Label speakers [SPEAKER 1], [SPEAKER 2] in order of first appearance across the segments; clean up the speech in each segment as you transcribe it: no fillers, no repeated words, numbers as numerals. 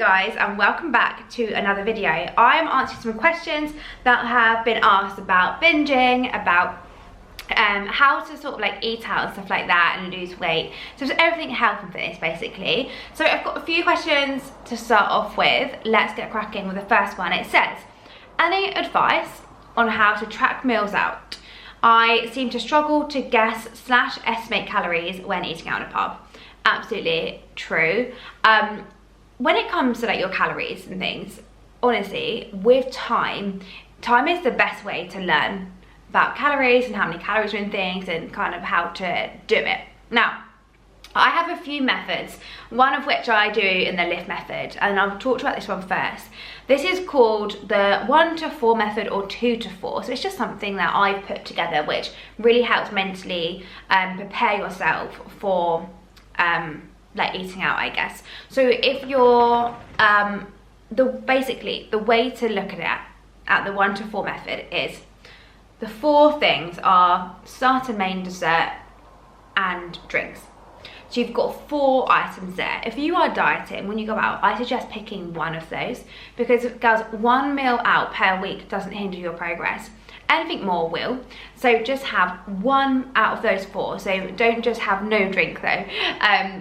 [SPEAKER 1] guys, and welcome back to another video. I'm answering some questions that have been asked about binging, about how to sort of like eat out and stuff like that and lose weight. So it's everything health and fitness basically. So I've got a few questions to start off with. Let's get cracking with the first one. It says, any advice on how to track meals out? I seem to struggle to guess / estimate calories when eating out in a pub. Absolutely true. When it comes to like your calories and things, honestly, with time is the best way to learn about calories and how many calories are in things and kind of how to do it. Now, I have a few methods, one of which I do in the lift method, and I'll talk about this one first. This is called the 1 to 4 method, or 2 to 4. So it's just something that I've put together which really helps mentally prepare yourself for like eating out, I guess. So if you're basically the way to look at it at the 1 to 4 method is the 4 things are starter, main, dessert and drinks. So you've got 4 items there. If you are dieting, when you go out, I suggest picking one of those, because girls, 1 meal out per week doesn't hinder your progress. Anything more will. So just have 1 out of those 4. So don't just have no drink though.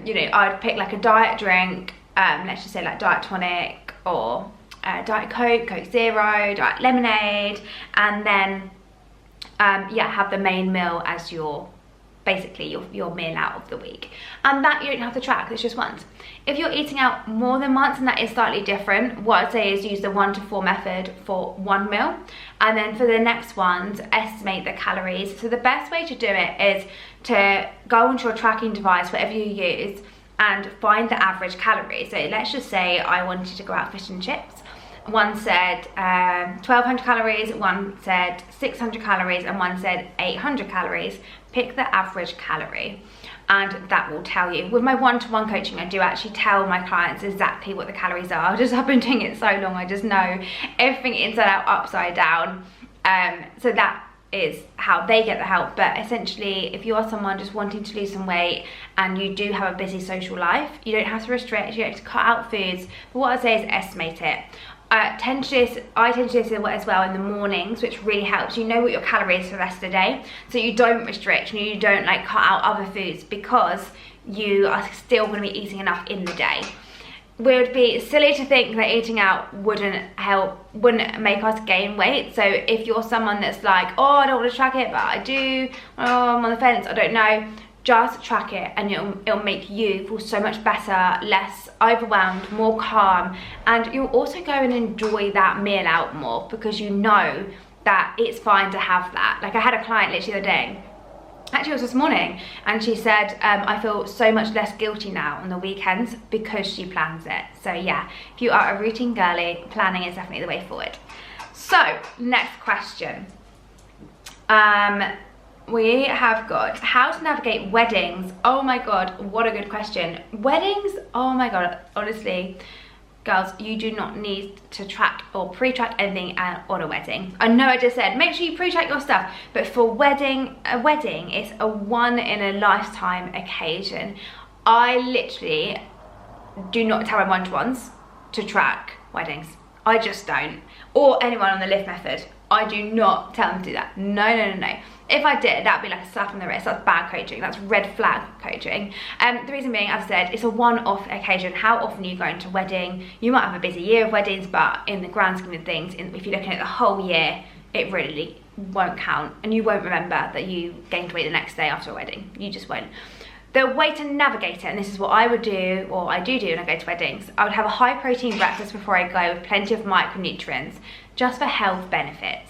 [SPEAKER 1] You know, I'd pick like a diet drink, let's just say like diet tonic, or diet coke, coke zero, diet lemonade, and then yeah, have the main meal as your basically your meal out of the week. And that you don't have to track, it's just once. If you're eating out more than once, and that is slightly different, what I'd say is use the 1 to 4 method for 1 meal, and then for the next ones, estimate the calories. So the best way to do it is to go onto your tracking device, whatever you use, and find the average calories. So let's just say I wanted to go out fish and chips. One said 1200 calories, one said 600 calories, and one said 800 calories. Pick the average calorie, and that will tell you. With my one-to-one coaching, I do actually tell my clients exactly what the calories are. I've been doing it so long, I just know everything inside out, upside down. So that is how they get the help. But essentially, if you are someone just wanting to lose some weight and you do have a busy social life, you don't have to restrict, you don't have to cut out foods. But what I say is estimate it. I tend to do this as well in the mornings, which really helps. You know what your calories for the rest of the day, so you don't restrict and you don't like cut out other foods, because you are still going to be eating enough in the day. It would be silly to think that eating out wouldn't make us gain weight. So if you're someone that's like, oh, I don't want to track it, but I do, oh, I'm on the fence, I don't know, just track it, and it'll make you feel so much better, less overwhelmed, more calm, and you'll also go and enjoy that meal out more, because you know that it's fine to have that. Like I had a client literally the other day, actually it was this morning, and she said, I feel so much less guilty now on the weekends because she plans it. So yeah, if you are a routine girly, planning is definitely the way forward. So next question. We have got how to navigate weddings. Oh my god, what a good question. Weddings, oh my god, honestly, girls, you do not need to track or pre-track anything on a wedding. I know I just said make sure you pre-track your stuff, but for a wedding, it's a one in a lifetime occasion. I literally do not tell my one-to-ones to track weddings. I just don't. Or anyone on the lift method. I do not tell them to do that. No. If I did, that'd be like a slap on the wrist. That's bad coaching. That's red flag coaching. The reason being, as I said, it's a one-off occasion. How often are you going to a wedding? You might have a busy year of weddings, but in the grand scheme of things, if you're looking at the whole year, it really won't count. And you won't remember that you gained weight the next day after a wedding. You just won't. The way to navigate it, and this is what I would do, or I do when I go to weddings, I would have a high protein breakfast before I go with plenty of micronutrients, just for health benefits.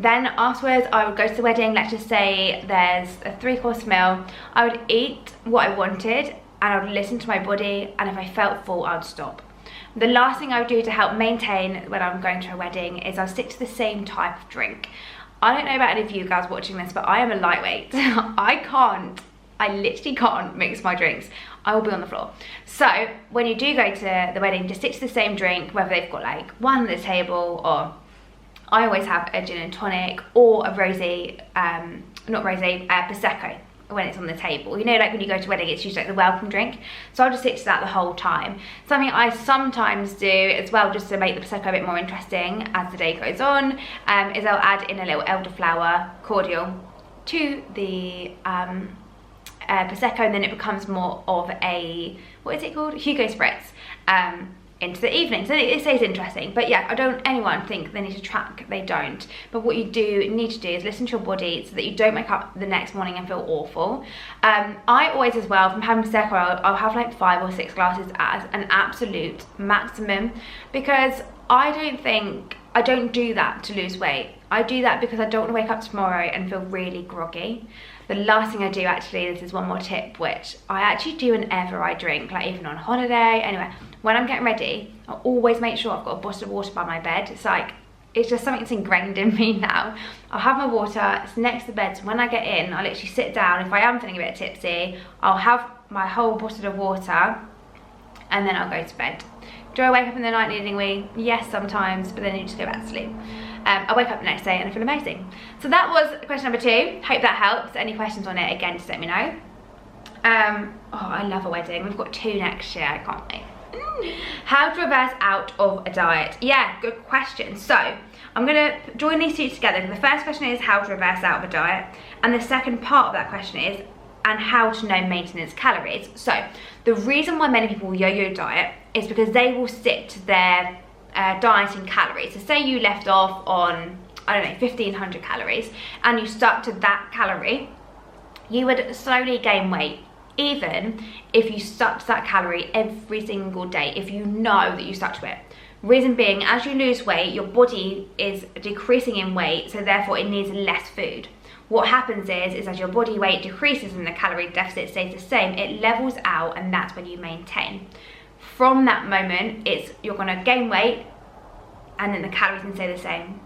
[SPEAKER 1] Then afterwards I would go to the wedding. Let's just say there's a 3-course meal. I would eat what I wanted, and I would listen to my body, and if I felt full, I would stop. The last thing I would do to help maintain when I'm going to a wedding is I'll stick to the same type of drink. I don't know about any of you guys watching this, but I am a lightweight. I literally can't mix my drinks. I will be on the floor. So when you do go to the wedding, just stick to the same drink, whether they've got like one at the table, or I always have a gin and tonic or a rosé, Prosecco. when it's on the table. You know, like when you go to a wedding, it's usually like the welcome drink. So I'll just stick to that the whole time. Something I sometimes do as well, just to make the Prosecco a bit more interesting as the day goes on, is I'll add in a little elderflower cordial to the Prosecco, and then it becomes more of a, what is it called? Hugo Spritz. Into the evening, so it stays interesting. But yeah, I don't anyone think they need to track, they don't. But what you do need to do is listen to your body so that you don't wake up the next morning and feel awful. I always as well, from having Prosecco, I'll have like 5 or 6 glasses as an absolute maximum, because I don't do that to lose weight. I do that because I don't want to wake up tomorrow and feel really groggy. The last thing I do, actually, this is one more tip, which I actually do whenever I drink, like even on holiday, anyway. When I'm getting ready, I always make sure I've got a bottle of water by my bed. It's just something that's ingrained in me now. I'll have my water, it's next to the bed, so when I get in, I'll literally sit down. If I am feeling a bit tipsy, I'll have my whole bottle of water, and then I'll go to bed. Do I wake up in the night needing a wee? Yes, sometimes, but then you just go back to sleep. I wake up the next day and I feel amazing. So that was question number 2. Hope that helps. Any questions on it, again, just let me know. Oh, I love a wedding. We've got 2 next year, I can't wait. How to reverse out of a diet? Yeah, good question. So I'm gonna join these 2 together. The first question is how to reverse out of a diet, and the second part of that question is and how to know maintenance calories. So the reason why many people yo-yo diet is because they will stick to their dieting calories. So say you left off on, I don't know, 1500 calories, and you stuck to that calorie, you would slowly gain weight, even if you stuck to that calorie every single day, if you know that you stuck to it. Reason being, as you lose weight, your body is decreasing in weight, so therefore it needs less food. What happens is as your body weight decreases and the calorie deficit stays the same, it levels out, and that's when you maintain. From that moment, you're gonna gain weight, and then the calories can stay the same,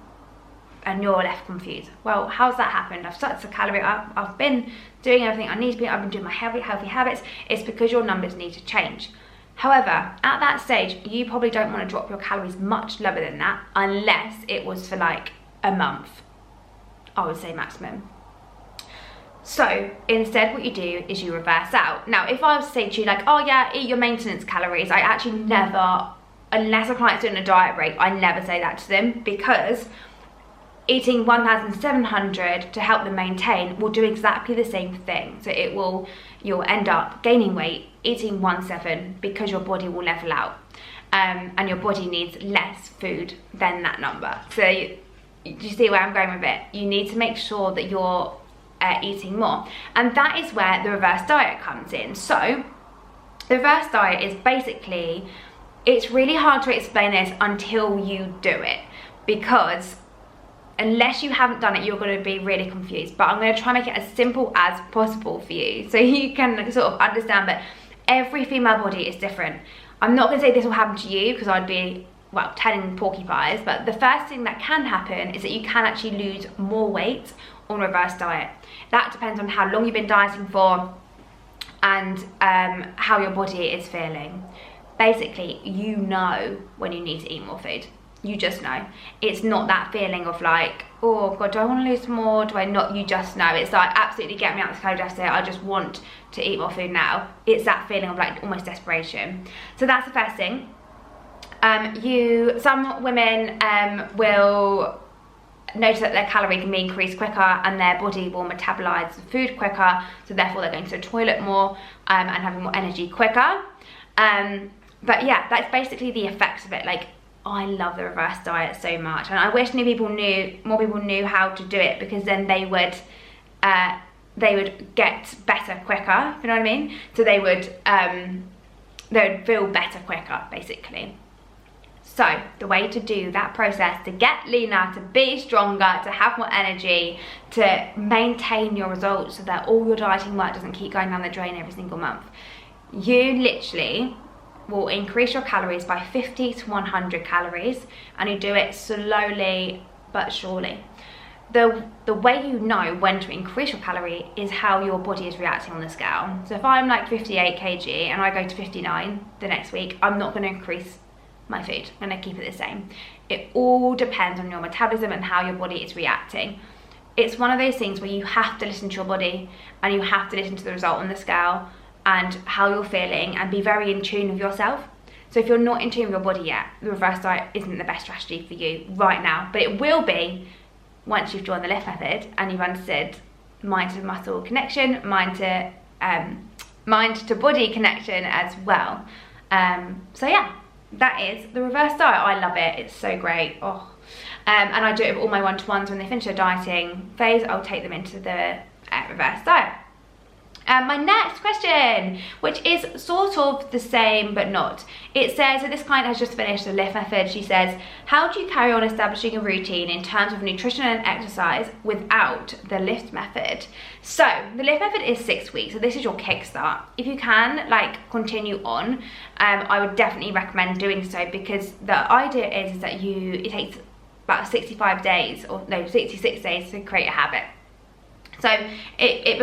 [SPEAKER 1] and you're left confused. Well, how's that happened? I've stuck to the calorie, I've been doing everything I need to be, I've been doing my healthy habits. It's because your numbers need to change. However, at that stage, you probably don't want to drop your calories much lower than that, unless it was for like a month, I would say maximum. So instead what you do is you reverse out. Now, if I was to say to you like, oh yeah, eat your maintenance calories, I actually never, unless a client's doing a diet break, I never say that to them, because eating 1,700 to help them maintain will do exactly the same thing. So you'll end up gaining weight, eating 1,700, because your body will level out, and your body needs less food than that number. So you see where I'm going with it? You need to make sure that you're eating more, and that is where the reverse diet comes in. So the reverse diet is basically, it's really hard to explain this until you do it, because unless you haven't done it, you're going to be really confused. But I'm going to try and make it as simple as possible for you, so you can sort of understand that every female body is different. I'm not going to say this will happen to you, because I'd be, well, telling porcupines, but the first thing that can happen is that you can actually lose more weight on reverse diet. That depends on how long you've been dieting for, and how your body is feeling. Basically, you know when you need to eat more food. You just know. It's not that feeling of like, oh God, do I want to lose more? Do I not? You just know. It's like, absolutely get me out of this calorie deficit. I just want to eat more food now. It's that feeling of like almost desperation. So that's the first thing. Some women will notice that their calorie can be increased quicker, and their body will metabolize the food quicker, so therefore they're going to the toilet more and having more energy quicker. But yeah, that's basically the effects of it. Like, I love the reverse diet so much, and I wish more people knew how to do it, because then they would get better quicker, if you know what I mean? So they would feel better quicker, basically. So the way to do that process, to get leaner, to be stronger, to have more energy, to maintain your results so that all your dieting work doesn't keep going down the drain every single month, you literally will increase your calories by 50 to 100 calories, and you do it slowly but surely. The way you know when to increase your calorie is how your body is reacting on the scale. So if I'm like 58 kg and I go to 59 the next week, I'm not going to increase my food. I'm going to keep it the same. It all depends on your metabolism and how your body is reacting. it's one of those things where you have to listen to your body and you have to listen to the result on the scale and how you're feeling and be very in tune with yourself. So if you're not in tune with your body yet, the reverse diet isn't the best strategy for you right now, but it will be once you've joined the lift method and you've understood mind to muscle connection, mind to body connection as well. So yeah, that is the reverse diet. I love it, it's so great. And I do it with all my one-to-ones. When they finish their dieting phase, I'll take them into the reverse diet. My next question, which is sort of the same but not. It says that this client has just finished the lift method. She says, how do you carry on establishing a routine in terms of nutrition and exercise without the lift method? So the lift method is 6 weeks, so this is your kickstart. If you can continue on, I would definitely recommend doing so, because the idea is that it takes about 65 days, or no, 66 days to create a habit. So it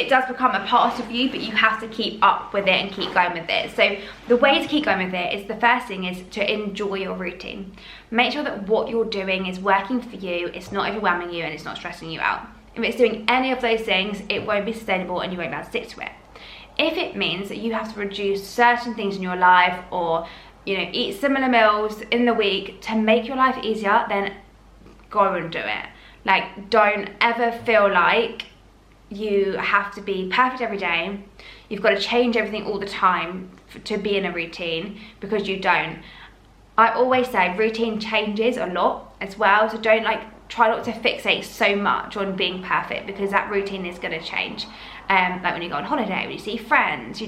[SPEAKER 1] does become a part of you, but you have to keep up with it and keep going with it. So the way to keep going with it is, the first thing is to enjoy your routine. Make sure that what you're doing is working for you, it's not overwhelming you, and it's not stressing you out. If it's doing any of those things, it won't be sustainable and you won't be able to stick to it. If it means that you have to reduce certain things in your life, or eat similar meals in the week to make your life easier, then go and do it. Don't ever feel like you have to be perfect every day. You've got to change everything all the time to be in a routine, because you don't. I always say routine changes a lot as well, so don't try not to fixate so much on being perfect, because that routine is going to change. Like when you go on holiday, when you see friends,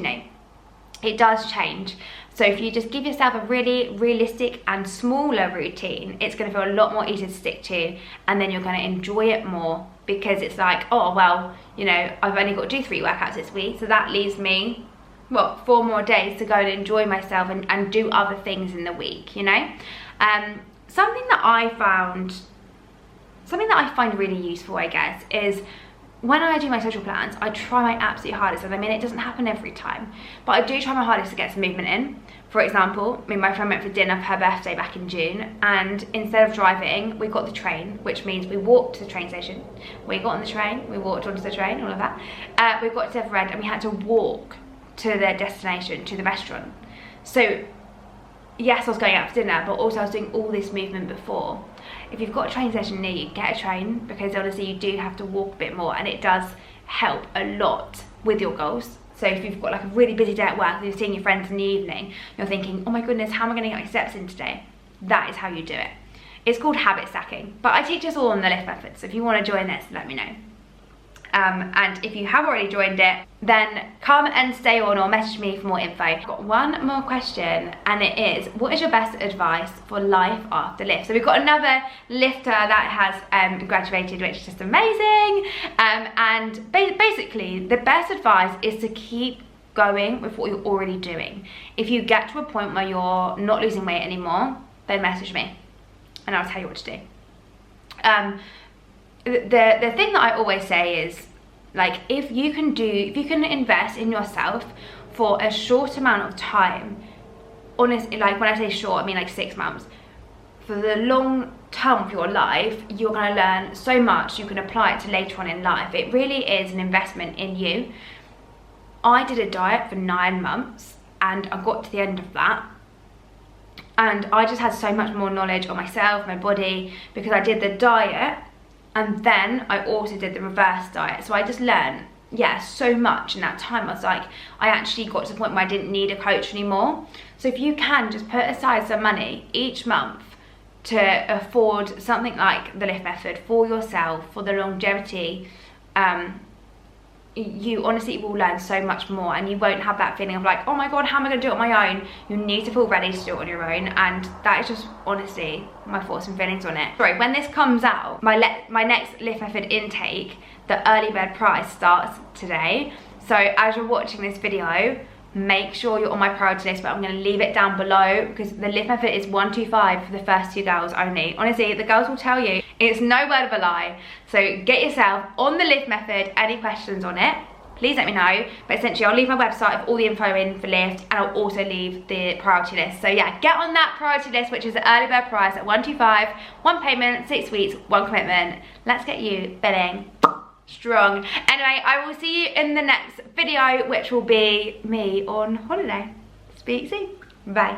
[SPEAKER 1] it does change. So if you just give yourself a really realistic and smaller routine, it's going to feel a lot more easy to stick to, and then you're going to enjoy it more, because it's like, oh well, I've only got to do 3 workouts this week, so that leaves me 4 more days to go and enjoy myself and do other things in the week. Something that I find really useful, I guess, is when I do my social plans, I try my absolute hardest, and it doesn't happen every time, but I do try my hardest to get some movement in. For example, me and my friend went for dinner for her birthday back in June, and instead of driving, we got the train, which means we walked to the train station. We got on the train, we walked onto the train, all of that. We got to Everend, and we had to walk to the destination, to the restaurant. So yes, I was going out for dinner, but also I was doing all this movement before. If you've got a train station near you, get a train, because honestly you do have to walk a bit more, and it does help a lot with your goals. So if you've got a really busy day at work and you're seeing your friends in the evening, you're thinking, oh my goodness, how am I going to get my steps in today? That is how you do it. It's called habit stacking, but I teach us all on the lift method, so if you want to join this, let me know. And if you have already joined it, then come and stay on or message me for more info. I've got one more question, and it is, what is your best advice for life after lift? So we've got another lifter that has graduated, which is just amazing. And basically the best advice is to keep going with what you're already doing. If you get to a point where you're not losing weight anymore, then message me and I'll tell you what to do. The thing that I always say is, if you can invest in yourself for a short amount of time, honestly, when I say short, I mean 6 months, for the long term of your life, you're going to learn so much you can apply it to later on in life. It really is an investment in you. I did a diet for 9 months, and I got to the end of that, and I just had so much more knowledge on myself, my body, because I did the diet. And then I also did the reverse diet. So I just learned, so much in that time. I actually got to the point where I didn't need a coach anymore. So if you can just put aside some money each month to afford something like the lift method for yourself, for the longevity, you honestly will learn so much more, and you won't have that feeling of oh my god, how am I going to do it on my own? You need to feel ready to do it on your own, and that is just honestly my thoughts and feelings on it. Sorry, when this comes out, my next lift method intake, the early bird price starts today. So as you're watching this video, make sure you're on my priority list, but I'm going to leave it down below, because the lift method is 125 for the first 2 girls only. Honestly, the girls will tell you, it's no word of a lie. So get yourself on the lift method. Any questions on it, please let me know. But essentially I'll leave my website with all the info in for Lift, and I'll also leave the priority list. So yeah, get on that priority list, which is the early bird price at 125, 1 payment, 6 weeks, 1 commitment. Let's get you billing strong. Anyway, I will see you in the next video, which will be me on holiday. Speak soon. Bye.